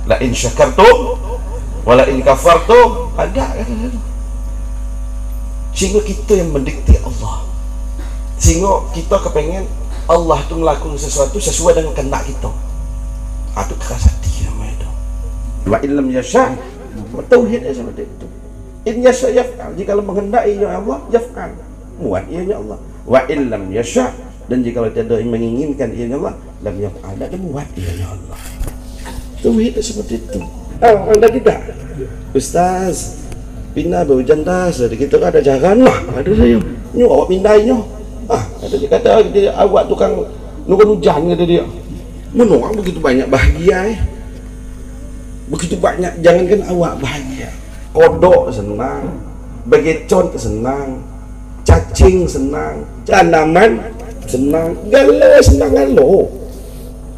la in syakartum wala in kafartum, ada kata dia. Sehingga kita yang mendikte Allah, sehingga kita kepengen Allah tu melakukan sesuatu sesuai dengan kehendak kita. Itu keras hati nama itu. Wa illam yasha, tauhid seperti itu. In yasha yaf'al, jika menghendaki ya Allah yaf'al, muat ianya Allah. Wa illam yasha, dan jika tiada yang menginginkan ianya Allah, lam yaf'al, dan muat ianya Allah. Tauhid seperti itu. Anda tidak, Ustaz pindah berhujan das, kita ada jalan lah, ada saya nyu awak pindahnya. Ada dia kata dia, awak tukang nunggu hujan, kata dia. Menolak begitu banyak bahagia, begitu banyak, jangankan awak bahagia, kodok senang, begecon senang, cacing senang, tanaman senang, gala senang galo,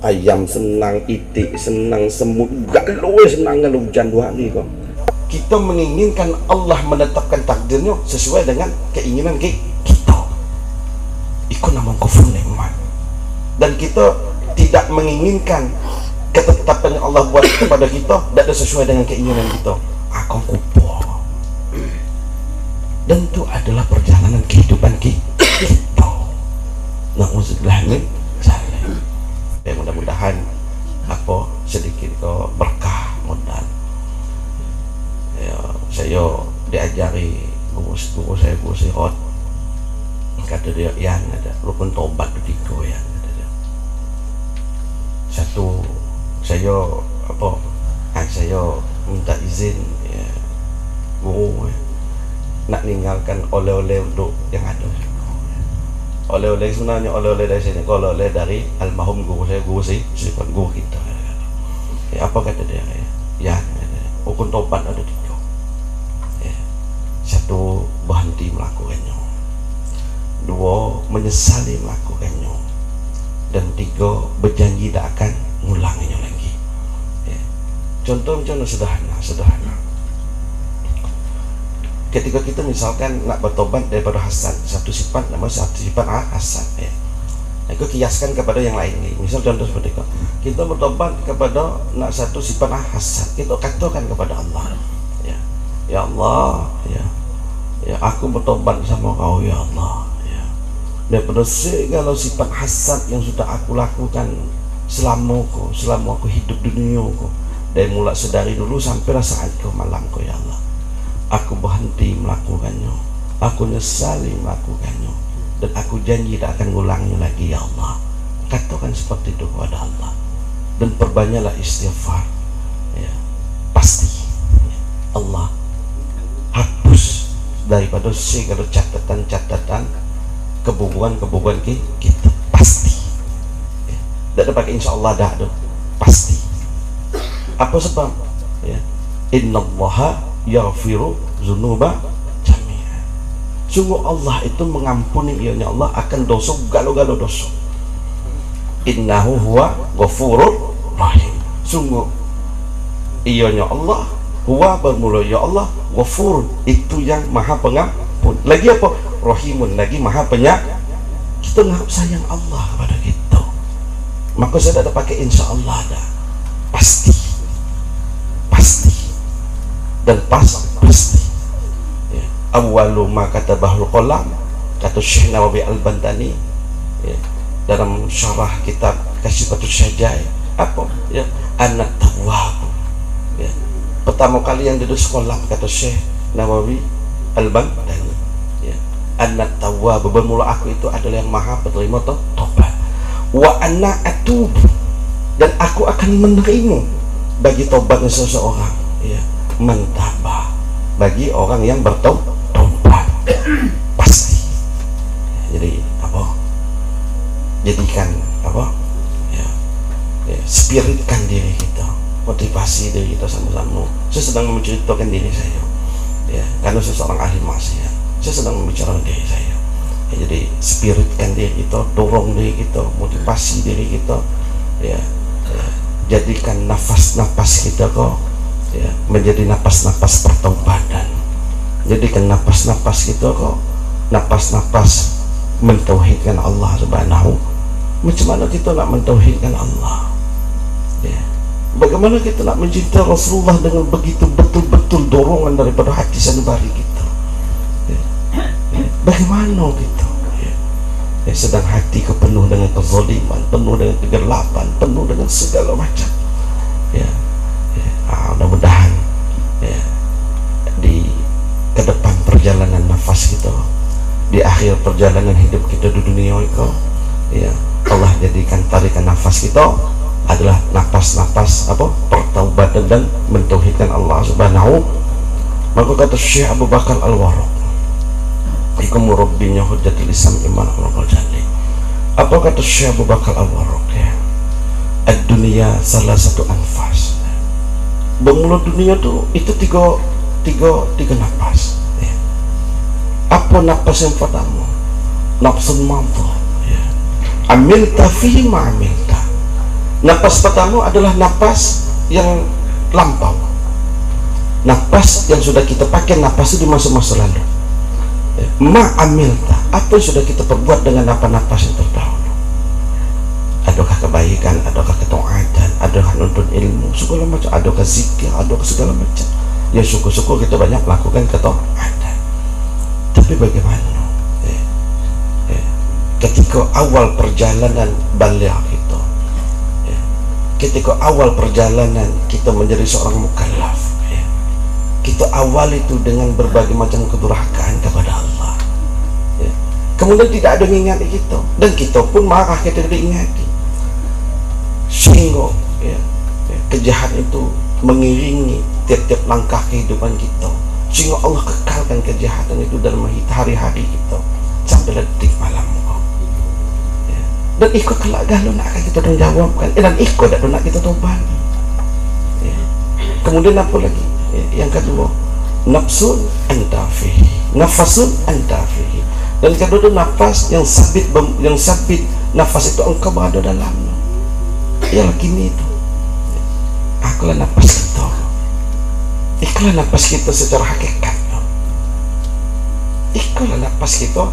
ayam senang, itik senang, semut galo senang galo hujan 2 hari kok. Kita menginginkan Allah menetapkan takdirnya sesuai dengan keinginan kita. Ikut nama kufur nikmat. Dan kita tidak menginginkan ketetapan yang Allah buat kepada kita tidak sesuai dengan keinginan kita. Akan kupur. Dan itu adalah perjalanan kehidupan kita. Na'udzubillah min dzalik. Mudah-mudahan sedikit berkah modal. Saya diajari guru saya, guru sirot, kata dia, yang ada rukun taubat itu 3 yang kata dia. Satu, saya minta izin ya, guru nak ninggalkan oleh-oleh untuk yang ada. Oleh-oleh sebenarnya oleh-oleh dari sini, oleh-oleh dari almarhum guru saya, guru kita. Apa kata dia? Ya, rukun taubat ada 3. Satu, berhenti melakukannya. 2, menyesali melakukannya. Dan 3, berjanji tak akan mengulanginya lagi. Contoh sederhana. Ketika kita misalkan nak bertobat daripada hasad, satu sifat hasad, itu kiaskan kepada yang lain. Misal contoh seperti itu, kita bertobat kepada nak satu sifat hasad, kita katakan kepada Allah, ya Allah, ya aku bertobat sama kau ya Allah, ya, daripada segala sifat hasad yang sudah aku lakukan selama aku hidup di dunia ku, dari mulai sedari dulu sampai saat ke malam ku ya Allah, aku berhenti melakukannya, aku nyesali melakukannya, dan aku janji tak akan ngulangi lagi ya Allah. Katakan seperti itu kepada Allah, dan perbanyaklah istighfar, ya, pasti Allah hapus daripada segala catatan keburukan kita, pasti. Tidak ada pakai insya Allah, dah ada, pasti. Apa sebab? Ya, innallaha yaghfiru dzunuba jami'an. Sungguh Allah itu mengampuni ianya Allah akan dosa galo-galo dosa. Innahu huwa ghafurur rahim. Sungguh ianya Allah huwa bermula ya Allah, ghafur itu yang maha pengampun, lagi apa? Rahimun, lagi maha penyayang. Kita ngap sayang Allah kepada kita, maka saya tidak pakai insya Allah, dah pasti dan pasti. Ya. Awwalu ma katabahul qalam, kata Syekh Nawawi Al-Bantani, ya, dalam syarah kitab Kasyifatus Syajai, apa? Ya, anak tawwab. Ya. Pertama kali yang duduk sekolah, kata Syekh Nawawi Al-Bantani, ya, anak tawwab, bermula aku itu adalah yang maha penerima tobat. Wa anna atub, dan aku akan menerima bagi tobatnya seseorang, ya, mentabah, bagi orang yang bertobat, pasti. Jadi apa? Jadikan apa? Ya, spiritkan diri kita, motivasi diri kita sama-sama. Saya sedang menceritakan diri saya, ya, karena saya seorang ahli maksiat. Saya sedang membicarakan diri saya. Ya, jadi spiritkan diri kita, dorong diri kita, motivasi diri kita, ya, jadikan nafas-nafas kita kok, ya, menjadi nafas-nafas pertobatan. Jadikan nafas-nafas kita kok nafas-nafas mentauhidkan Allah Subhanahu. Macam mana kita nak mentauhidkan Allah? Ya, Bagaimana kita nak mencintai Rasulullah dengan begitu betul-betul dorongan daripada hati sanubari kita? Bagaimana kita? Sedang hati penuh dengan kezaliman, penuh dengan kegelapan, penuh dengan segala macam. Mudah-mudahan di ke depan perjalanan nafas kita, di akhir perjalanan hidup kita di dunia itu, Allah jadikan tarikan nafas kita adalah nafas-nafas pertaubatan dan mentauhidkan Allah Subhanahu. Maka kata Syekh Abu Bakar Al-Warraq, iku murabbinya Hujjatul Islam Imam Al-Ghazali. Apa kata Syekh Abu Bakar Al-Warraq? Ad-dunya salah satu anfas. Bermula dunia itu tiga nafas. Apa nafas yang pertama? Nafsun madha. Amilta fihi ma amilta. Nafas pertama adalah nafas yang lampau, nafas yang sudah kita pakai, nafas itu di masa-masa lalu. Ma'amilta, apa yang sudah kita perbuat dengan nafas yang terdahulu. Adakah kebaikan, adakah ketaatan, adakah nuntut ilmu, segala macam, adakah zikir, adakah segala macam. Ya syukur-syukur kita banyak melakukan ketaatan. Tapi bagaimana ketika awal perjalanan balik kita, ketika awal perjalanan kita menjadi seorang mukallaf, kita awal itu dengan berbagai macam kedurhakaan kepada Allah, kemudian tidak ada yang ingat kita, dan kita pun marah kita tidak ingati, sehingga kejahatan itu mengiringi tiap-tiap langkah kehidupan kita, sehingga Allah kekalkan kejahatan itu dalam hari-hari kita sampai detik malam. Dan ikut kelak galau nak kita dong jawabkan, dan ikut tak nak kita tobat. Kemudian apa lagi? Yang kedua, nafsun antafihi, nafasun antafihi. Dan kedua itu nafas yang sabit nafas itu engkau berada dalamnya. Ialah kini itu. Akulah nafas kita. Ikulah nafas kita secara hakikat. Ikulah nafas kita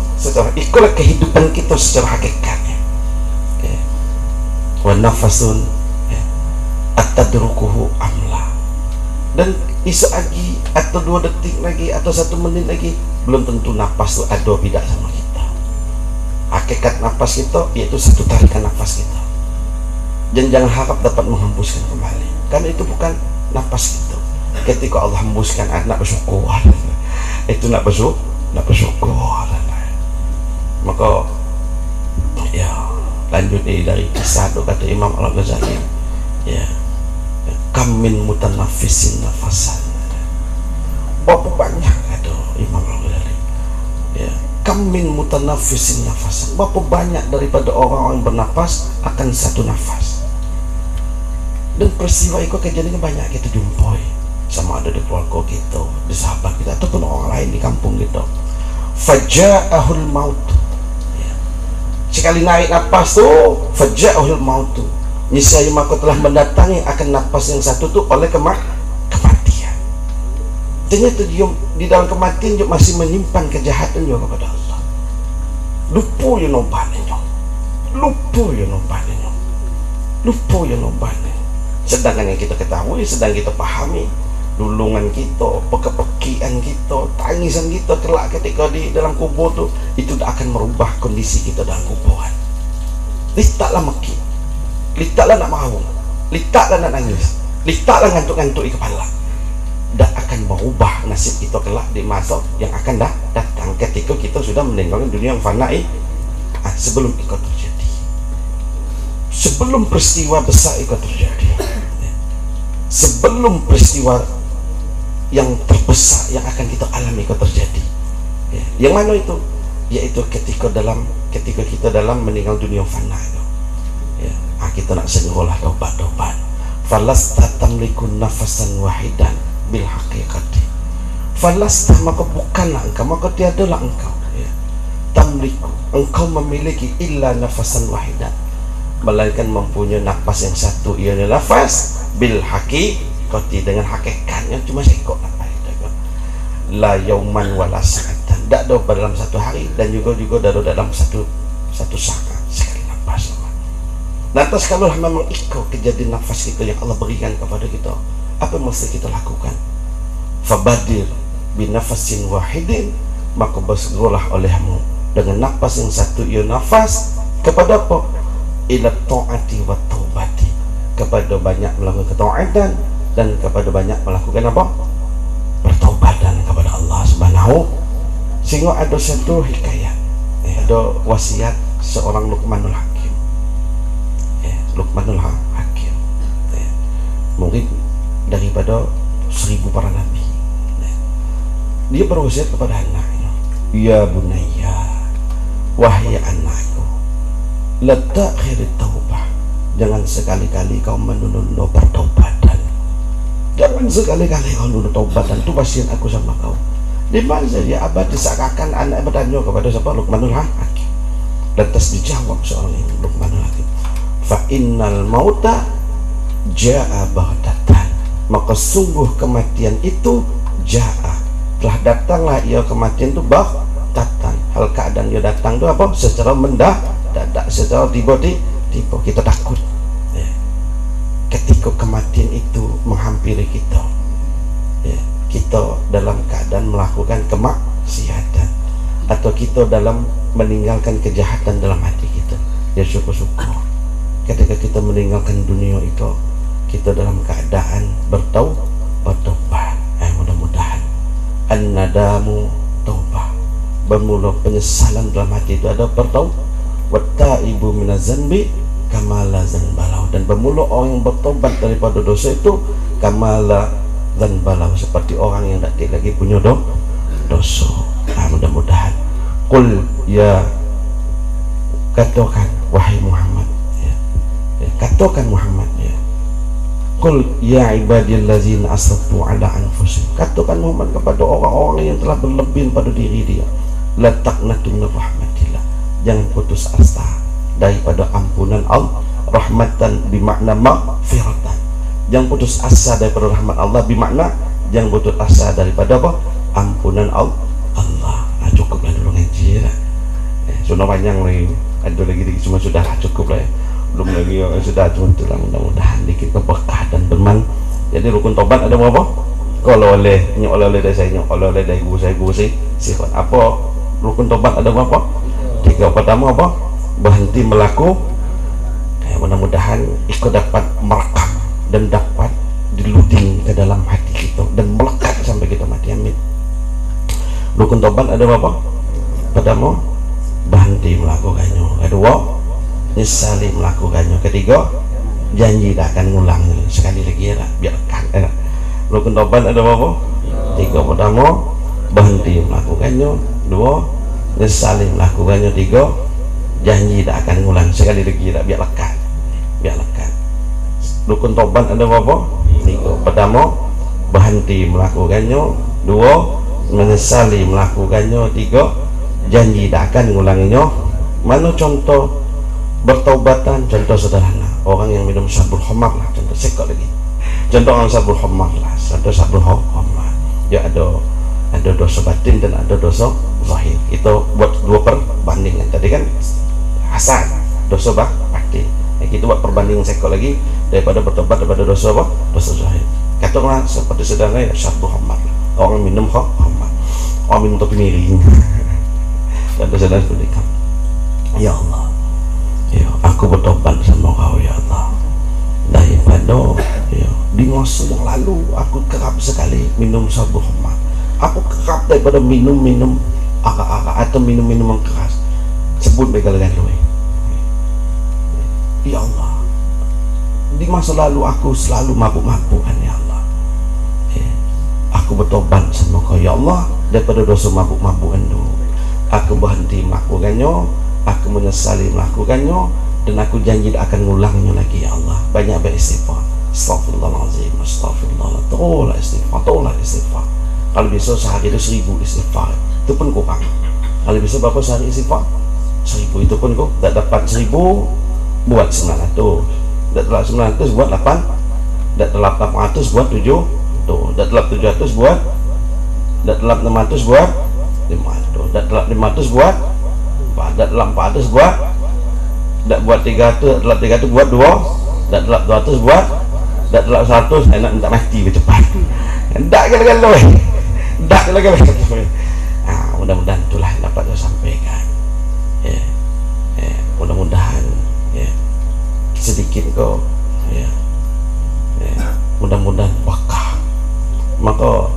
ikulah kehidupan kita secara hakikatnya. Wa nafasun atadrukuhu amla. Dan isu lagi atau 2 detik lagi atau 1 menit lagi belum tentu nafas itu ada tidak sama kita. Hakikat nafas kita yaitu satu tarikan nafas kita, dan jangan harap dapat menghembuskan kembali, karena itu bukan nafas kita. Ketika Allah hembuskan, nak bersyukur, itu nak bersyukur. Maka lanjut dari kisah itu, kata Imam Al-Ghazali, kam min mutanaffisin nafasan. Berapa banyak, kata Imam Al-Ghazali, kam min mutanaffisin nafasan. Berapa banyak daripada orang-orang bernafas akan satu nafas. Dan peristiwa itu kejadiannya banyak kita jumpai, sama ada di keluarga kita, di sahabat kita, ataupun orang lain di kampung kita. Faja'ahul maut. Sekali naik nafas tu, faja'ahul maut tu, niscaya maka telah mendatangi akan nafas yang satu tu oleh kematian. Ternyata dia di dalam kematian dia masih menyimpan kejahatan juga kepada Allah. Lupa ya nobatnya, lupa ya nobatnya. Sedangkan yang kita ketahui, sedang kita pahami, dulungan kita, pekepekian kita, tangisan kita kelak ketika di dalam kubur tu, itu tak akan merubah kondisi kita dalam kuburan. Litaklah meki, litaklah nak mahu, litaklah nak nangis, litaklah ngantuk-ngantuk di kepala. Tak akan merubah nasib kita kelak di masa yang akan datang ketika kita sudah meninggalkan dunia yang fana. Sebelum itu terjadi, sebelum peristiwa besar itu terjadi, sebelum peristiwa yang terbesar yang akan kita alami itu terjadi, yang mana itu? Yaitu ketika kita dalam meninggal dunia fana itu, kita nak segeralah tobat. Falasta tamliku nafasan wahidan bil haqiqati. Falasta, maka bukanlah engkau, maka tiadalah engkau, tamliku, engkau memiliki illa nafasan wahidan, melainkan mempunyai nafas yang satu, ialah nafas bil haqiqati, dengan hakikatnya cuma sekok nafas itu. La yauman wala sa'atan, tak ada dalam satu hari, dan juga dalam satu saat sekali nafas. Lantas kalau memang itu kejadian nafas kita yang Allah berikan kepada kita, apa yang mesti kita lakukan? Fabadir binafasin wahidin, maka bersegeralah olehmu dengan nafas yang satu, ia nafas kepada apa? Ila ta'ati wa taubati, kepada banyak melakukan ketaatan dan kepada banyak melakukan apa? Pertaubatan kepada Allah Subhanahu. Sehingga ada satu hikayat, ada wasiat seorang Luqmanul Hakim. Luqmanul Hakim, mungkin daripada 1000 para nabi. Dia berwasiat kepada anaknya, ya bunayya, wahai anakku, la ta'khir taubah, jangan sekali-kali kau menunda pertaubatan. Jangan sekali-kali kau menunda taubatan. Itu wasiat aku sama kau. Di mana saja abad disakakan anak bertanya kepada siapa? Luqmanul Hakim. Lantas dijawab seorang ini, Luqmanul Hakim, fa innal mauta jaa baghtatan, maka sungguh kematian itu jaa, telah datanglah ia kematian itu baghtatan, hal keadaan dia datang itu apa? Secara mendadak, secara tiba-tiba. Kita takut ya, ketika kematian itu menghampiri kita ya, kita dalam keadaan melakukan kemaksiatan atau kita dalam meninggalkan kejahatan dalam hati kita, ya syukur-syukur ketika kita meninggalkan dunia itu kita dalam keadaan bertaubat. Mudah-mudahan an-nadamu taubah, bermula penyesalan dalam hati itu ada bertaubat, wa taibu minaz-zanbi kamala zanbalau, dan bermula orang yang bertobat daripada dosa itu kamala zanbalau, seperti orang yang tidak lagi punya dosa. Mudah-mudahan qul ya, katakan wahai Muhammad ya, katakan Muhammad ya, qul ya ibadillazina asrafu ala anfusihim, katakan Muhammad kepada orang-orang yang telah berlebih pada diri dia, la taqnatu min rahmatillah, jangan putus asa daripada ampunan Allah. Rahmatan bimakna maghfiratan, jangan putus asa daripada rahmat Allah, bimakna jangan putus asa daripada apa? Ampunan Allah. Cukuplah dulu ngaji lah. Sudah panjang lagi, ada lagi cuma sudah cukup lah ya. Belum lagi sudah cuma itulah, mudah-mudahan dikit berkah dan berman. Jadi rukun tobat ada berapa? Kalau oleh dari saya, oleh dari guru saya sifat apa? Rukun tobat ada berapa? 3. Pertama apa? Berhenti melakukan. Mudah-mudahan ikut dapat merekam dan dapat diluding ke dalam hati kita dan melekat sampai kita mati. Amin. Rukun tobat ada berapa? Pertama, berhenti melakukannya. Kedua, nyesali melakukannya. Ketiga, janji tak akan ngulang. Sekali lagi ya, biarkan. Rukun tobat ada berapa? 3. Pertama, berhenti melakukannya. 2, nyesali melakukannya. 3, janji tak akan ngulang. Sekali lagi ya, biar lekat. Rukun tobat ada berapa? 3. Pertama, berhenti melakukannya. 2, menyesali melakukannya. 3, janji tak akan ngulanginya. Mana contoh bertaubatan? Contoh sederhana, orang yang minum sabul khamar lah, contoh sekot lagi. Contoh orang sabul khamar lah, contoh sabul khamar, ya ada dosa batin dan ada dosa zahir. Kita buat 2 perbandingan. Tadi kan hasan, dosa batin. Kita buat perbandingan sekot lagi daripada bertobat daripada dosa apa? Dosa zahir. Katakanlah seperti sederhana ya, sabul khamar lah. Orang minum khamar, orang minum topi miring dan dosa seperti itu. Ya Allah, ya aku bertobat sama kau ya Allah, daripada ya di masa yang lalu aku kerap sekali minum sabun khamar. Aku kerap daripada minum arak-arak atau minum-minum yang keras. Sebut begal-begal lu. Ya Allah, di masa lalu aku selalu mabuk-mabukan ya Allah. Aku bertobat sama kau ya Allah daripada dosa mabuk-mabukan itu. Aku berhenti melakukannya, aku menyesali melakukannya, dan aku janji tak akan ngulangnya lagi ya Allah. Banyak beristighfar. Astaghfirullahaladzim, astaghfirullah, tolak istighfar. Kalau bisa sehari itu 1000 istighfar, itu pun kurang. Kalau bisa berapa sehari istighfar? 1000, itu pun kok tak dapat 1000 buat 900, tak dapat 900 buat 8, tak dapat 800 buat 7, tak dapat 700 buat, tak dapat 600 buat 500, tak dapat 500 buat 4, tak dapat 400 buat dak buat 300, dak 300 buat 2, dak 200 buat, dak 100 enak minta mati cepat. Dak gala-gala dak gala-gala. Mudah-mudahan itulah yang dapat saya sampaikan. Mudah-mudahan sedikit kok mudah-mudahan bakah. Maka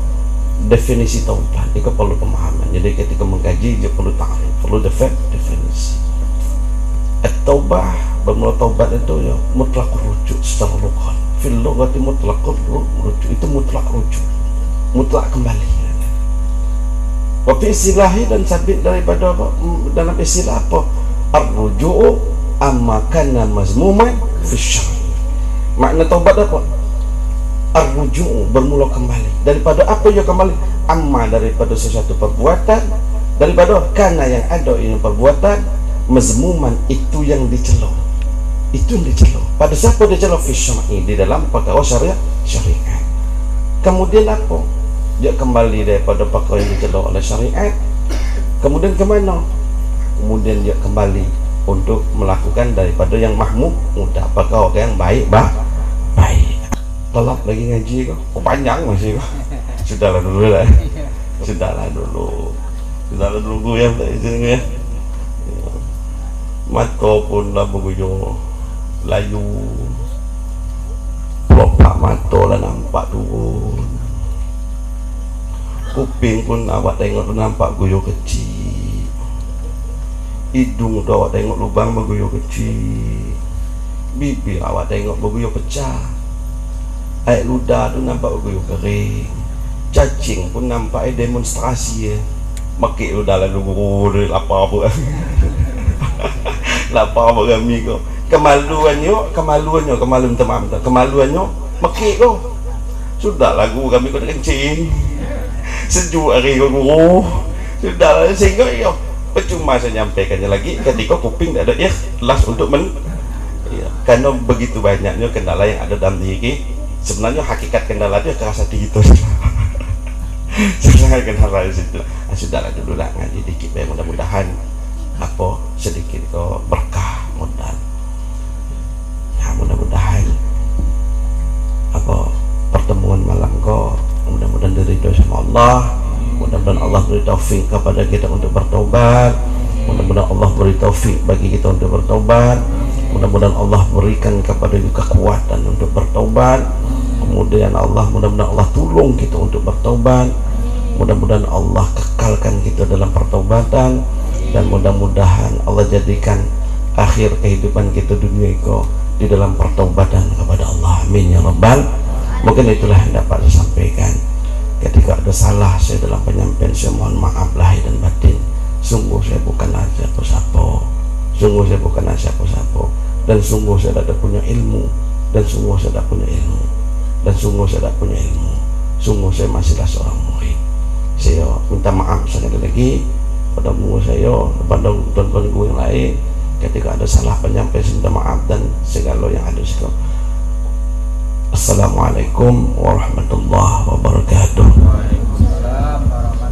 definisi taubat itu perlu pemahaman. Jadi ketika mengkaji dia perlu ta'rif, perlu definisi. At-taubah, bermula taubat itu ya mutlak rujuk secara lughah. Fil lughati mutlaq rujuk, itu mutlak rujuk, mutlak kembali. Tapi istilahi dan sabit daripada apa? Dalam istilah apa? Ar-ruju'u amma kana mazmuman fi syar'i. Makna taubat apa? Ar-ruju'u, bermula kembali daripada apa yang kembali? Amma, daripada sesuatu perbuatan, daripada kana yang ada ini perbuatan, mazmuman, itu yang dicela. Itu yang dicela. Pada siapa dicela? Fi syar'i, di dalam perkara syariat. Kemudian apa? Dia kembali daripada perkara yang dicela oleh syariat. Kemudian ke mana? Kemudian dia kembali untuk melakukan daripada yang mahmud, mudah, perkara yang baik. Telat lagi ngaji kok. Panjang masih kok. Sudahlah dulu lah. Sudahlah dulu ya. Mata pun lah beguyo layu. Pelopak mata lah nampak turun. Kuping pun awak tengok nampak guyo kecil. Hidung tu awak tengok lubang berguyo kecil. Bibir awak tengok berguyo pecah. Air ludah tu nampak berguyo kering. Cacing pun nampak demonstrasi makik ludah lalu guru lapar apa. Lapar apa kami kau. Kemaluannya kemaluannya makik kau. Sudah lagu kami kau kencing. Sejuk hari guru. Sudah sehingga ya percuma saya nyampaikannya lagi ketika kuping tak ada ikhlas untuk karena begitu banyaknya kendala yang ada dalam diri. Sebenarnya hakikat kendala dia kerasa di itu. Sebenarnya kendala di situ. Sudahlah dulu lah ngaji dikit, mudah-mudahan apa sedikit kok berkah mudah-mudahan apa pertemuan malam kok mudah-mudahan diridhoi sama Allah. Mudah-mudahan Allah beri taufik kepada kita untuk bertobat. Mudah-mudahan Allah beri taufik bagi kita untuk bertobat. Mudah-mudahan Allah berikan kepada kita kekuatan untuk bertobat. Kemudian mudah-mudahan Allah tolong kita untuk bertobat. Mudah-mudahan Allah kekalkan kita dalam pertobatan, dan mudah-mudahan Allah jadikan akhir kehidupan kita dunia itu di dalam pertobatan kepada Allah. Amin ya rabbal. Mungkin itulah yang dapat saya sampaikan. Ketika ada salah saya dalam penyampaian, saya mohon maaf lahir dan batin. Sungguh saya bukanlah siapa-siapa. Dan sungguh saya tidak punya ilmu. Sungguh saya masihlah seorang murid. Saya minta maaf sekali lagi pada murid saya, pada tuan-tuan yang lain. Ketika ada salah penyampaian, saya minta maaf dan segala yang ada sekarang. Assalamualaikum warahmatullahi wabarakatuh. Waalaikumsalam warahmatullahi wabarakatuh.